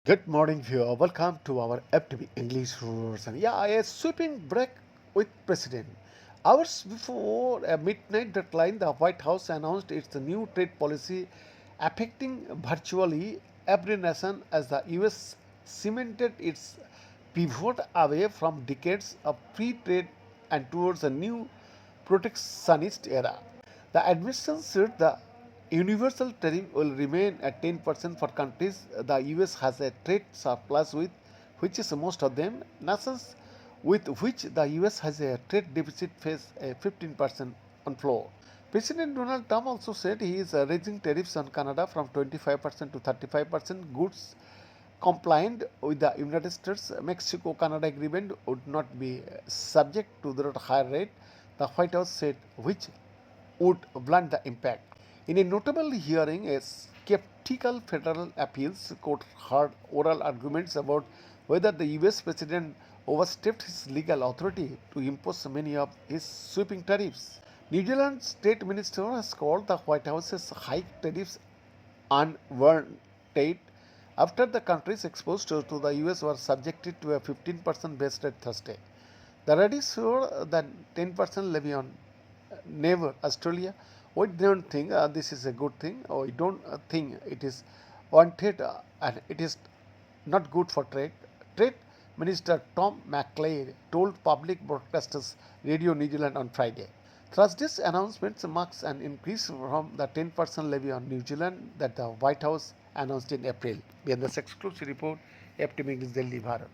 Good morning, viewer. Welcome to our FTV English version. Yeah, a sweeping break with President. Hours before a midnight deadline, the White House announced its new trade policy affecting virtually every nation as the US cemented its pivot away from decades of free trade and towards a new protectionist era. The administration said the universal tariff will remain at 10% for countries the US has a trade surplus with, which is most of them. Nations with which the US has a trade deficit face a 15% on floor. President Donald Trump also said he is raising tariffs on Canada from 25% to 35%. Goods compliant with the United States Mexico Canada agreement would not be subject to the higher rate, the White House said, which would blunt the impact. In a notable hearing, a skeptical federal appeals court heard oral arguments about whether the US president overstepped his legal authority to impose many of his sweeping tariffs. New Zealand's state minister has called the White House's high tariffs unwarranted after the countries exposed to the US were subjected to a 15% base rate Thursday. The reduced the 10% levy on neighbor Australia. We don't think this is a good thing, or we don't think it is wanted and it is not good for trade. Trade Minister Tom McLeod told public broadcasters Radio New Zealand on Friday. Thursday's announcement marks an increase from the 10% levy on New Zealand that the White House announced in April. Behind this exclusive report, FTV English Delhi, Bharat.